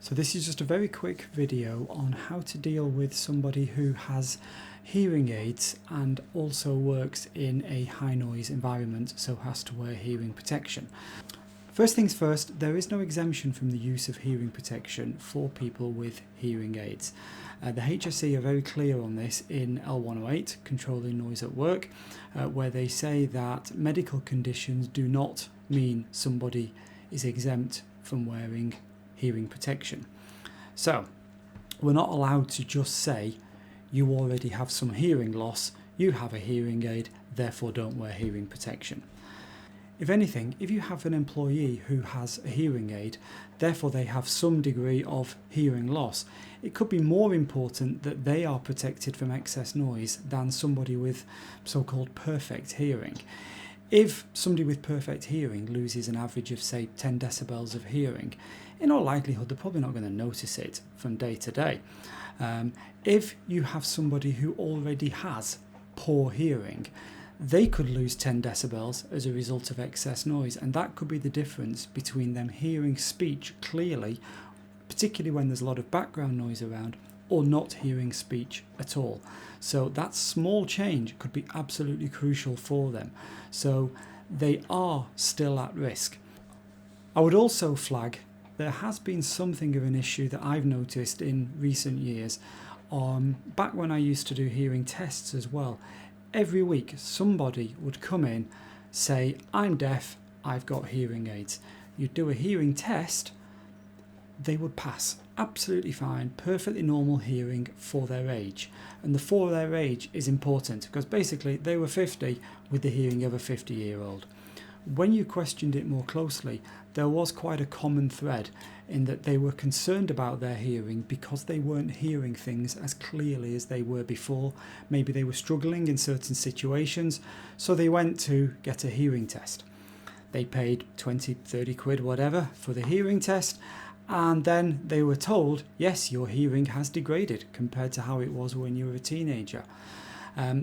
So this is just a very quick video on how to deal with somebody who has hearing aids and also works in a high noise environment, so has to wear hearing protection. First things first, there is no exemption from the use of hearing protection for people with hearing aids. The HSE are very clear on this in L108, Controlling Noise at Work, where they say that medical conditions do not mean somebody is exempt from wearing hearing protection. So we're not allowed to just say you already have some hearing loss, you have a hearing aid, therefore don't wear hearing protection. If anything, if you have an employee who has a hearing aid, therefore they have some degree of hearing loss, it could be more important that they are protected from excess noise than somebody with so-called perfect hearing. If somebody with perfect hearing loses an average of, say, 10 decibels of hearing, in all likelihood they're probably not going to notice it from day to day. If you have somebody who already has poor hearing, they could lose 10 decibels as a result of excess noise, and that could be the difference between them hearing speech clearly, particularly when there's a lot of background noise around, or not hearing speech at all. So that small change could be absolutely crucial for them. So they are still at risk. I would also flag there has been something of an issue that I've noticed in recent years. Back when I used to do hearing tests as well, every week somebody would come in, say, I'm deaf, I've got hearing aids. You'd do a hearing test, they would pass absolutely fine, perfectly normal hearing for their age. And the for their age is important because basically they were 50 with the hearing of a 50-year-old. When you questioned it more closely, there was quite a common thread in that they were concerned about their hearing because they weren't hearing things as clearly as they were before. Maybe they were struggling in certain situations, so they went to get a hearing test. They paid 20, 30 quid, whatever, for the hearing test, and then they were told, yes, your hearing has degraded compared to how it was when you were a teenager.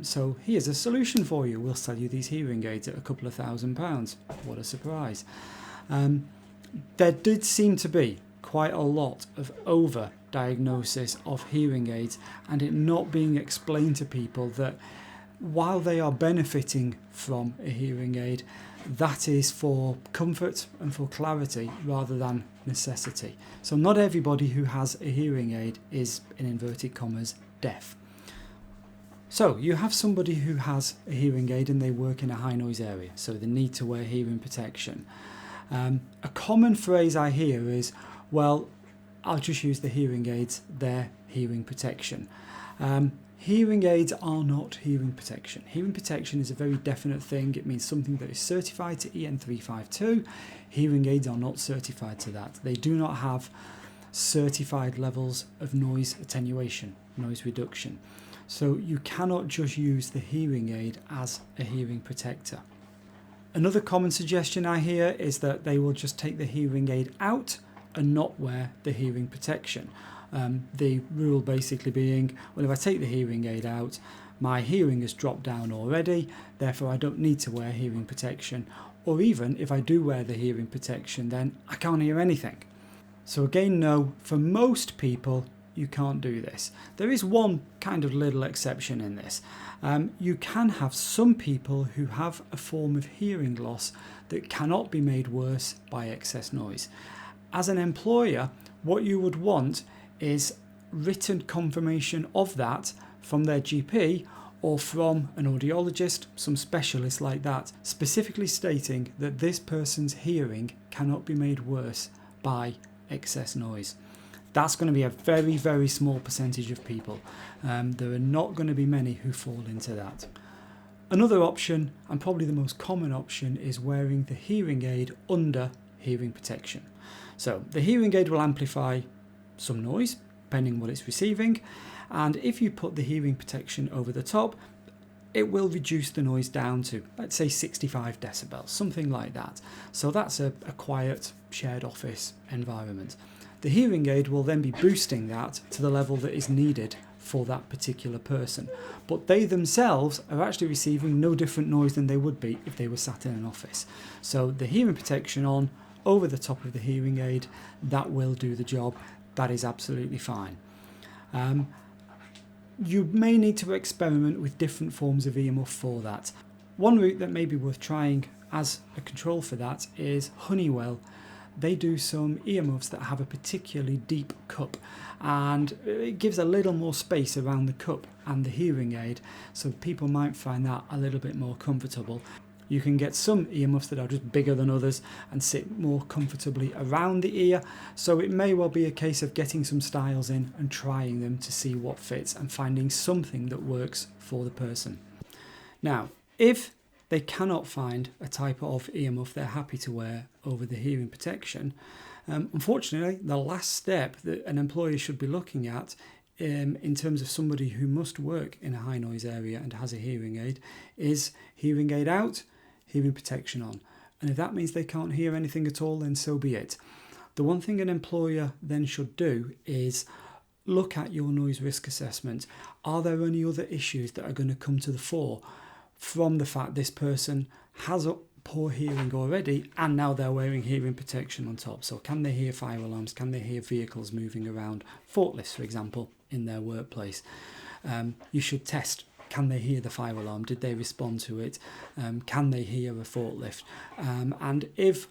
So here's a solution for you. We'll sell you these hearing aids at a couple of £1,000s. What a surprise. There did seem to be quite a lot of over-diagnosis of hearing aids and it not being explained to people that while they are benefiting from a hearing aid, that is for comfort and for clarity rather than necessity. So not everybody who has a hearing aid is, in inverted commas, deaf. So you have somebody who has a hearing aid and they work in a high noise area, so they need to wear hearing protection. A common phrase I hear is, well, I'll just use the hearing aids, they're hearing protection. Hearing aids are not hearing protection. Hearing protection is a very definite thing. It means something that is certified to EN 352. Hearing aids are not certified to that. They do not have certified levels of noise attenuation, noise reduction. So you cannot just use the hearing aid as a hearing protector. Another common suggestion I hear is that they will just take the hearing aid out and not wear the hearing protection. The rule basically being, well, if I take the hearing aid out, my hearing has dropped down already, therefore I don't need to wear hearing protection. Or even if I do wear the hearing protection, then I can't hear anything. So again, no, for most people, you can't do this. There is one kind of little exception in this. You can have some people who have a form of hearing loss that cannot be made worse by excess noise. As an employer, what you would want is written confirmation of that from their GP or from an audiologist, some specialist like that, specifically stating that this person's hearing cannot be made worse by excess noise. That's going to be a very, very small percentage of people. There are not going to be many who fall into that. Another option, and probably the most common option, is wearing the hearing aid under hearing protection. So the hearing aid will amplify some noise, depending on what it's receiving, and if you put the hearing protection over the top, it will reduce the noise down to, let's say, 65 decibels, something like that. So that's a quiet, shared office environment. The hearing aid will then be boosting that to the level that is needed for that particular person. But they themselves are actually receiving no different noise than they would be if they were sat in an office. So the hearing protection on over the top of the hearing aid, that will do the job. that is absolutely fine. You may need to experiment with different forms of earmuff for that. One route that may be worth trying as a control for that is Honeywell. They do some earmuffs that have a particularly deep cup, and it gives a little more space around the cup and the hearing aid, so people might find that a little bit more comfortable. You can get some earmuffs that are just bigger than others and sit more comfortably around the ear, so it may well be a case of getting some styles in and trying them to see what fits and finding something that works for the person. Now, if they cannot find a type of earmuff they're happy to wear over the hearing protection, unfortunately, the last step that an employer should be looking at in terms of somebody who must work in a high noise area and has a hearing aid is hearing aid out, hearing protection on. And if that means they can't hear anything at all, then so be it. The one thing an employer then should do is look at your noise risk assessment. Are there any other issues that are going to come to the fore from the fact this person has a poor hearing already and now they're wearing hearing protection on top? So can they hear fire alarms? Can they hear vehicles moving around? Forklifts, for example, in their workplace. You should test. Can they hear the fire alarm? Did they respond to it? Can they hear a forklift? And if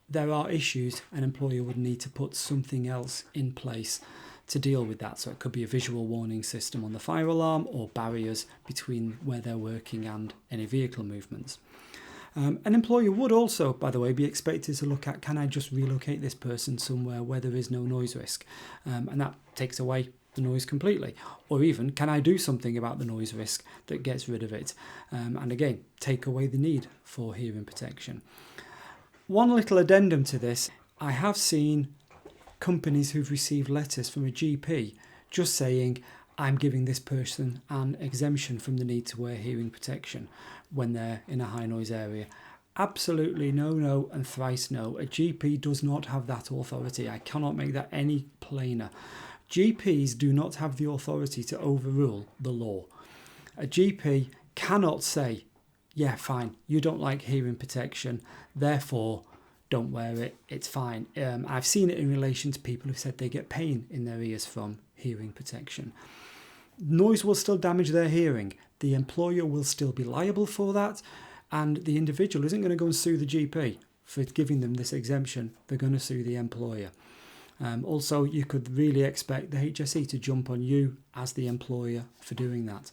there are issues, an employer would need to put something else in place to deal with that. So it could be a visual warning system on the fire alarm or barriers between where they're working and any vehicle movements. An employer would also, by the way, be expected to look at, can I just relocate this person somewhere where there is no noise risk? And that takes away the noise completely. Or even, can I do something about the noise risk that gets rid of it? And again, take away the need for hearing protection. One little addendum to this, I have seen companies who've received letters from a GP just saying, I'm giving this person an exemption from the need to wear hearing protection when they're in a high noise area. Absolutely no and thrice no. A GP does not have that authority. I cannot make that any plainer. GPs do not have the authority to overrule the law. A GP cannot say, yeah, fine, you don't like hearing protection, therefore don't wear it, it's fine. I've seen it in relation to people who said they get pain in their ears from hearing protection. Noise will still damage their hearing. The employer will still be liable for that, and the individual isn't going to go and sue the GP for giving them this exemption. They're going to sue the employer. Also, you could really expect the HSE to jump on you as the employer for doing that.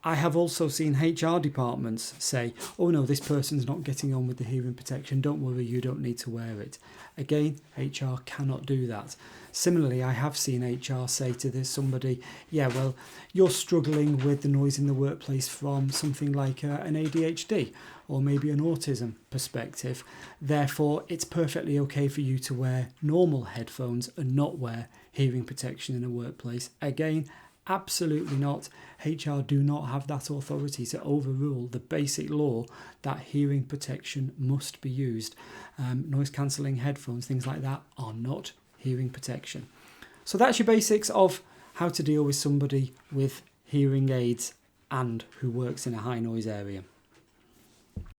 I have also seen HR departments say, oh no, this person's not getting on with the hearing protection, don't worry, you don't need to wear it. Again, HR cannot do that. Similarly, I have seen HR say to this somebody, yeah, well, you're struggling with the noise in the workplace from something like an ADHD or maybe an autism perspective. Therefore, it's perfectly okay for you to wear normal headphones and not wear hearing protection in a workplace. Again, absolutely not. HR do not have that authority to overrule the basic law that hearing protection must be used. Noise cancelling headphones, things like that, are not hearing protection. So that's your basics of how to deal with somebody with hearing aids and who works in a high noise area.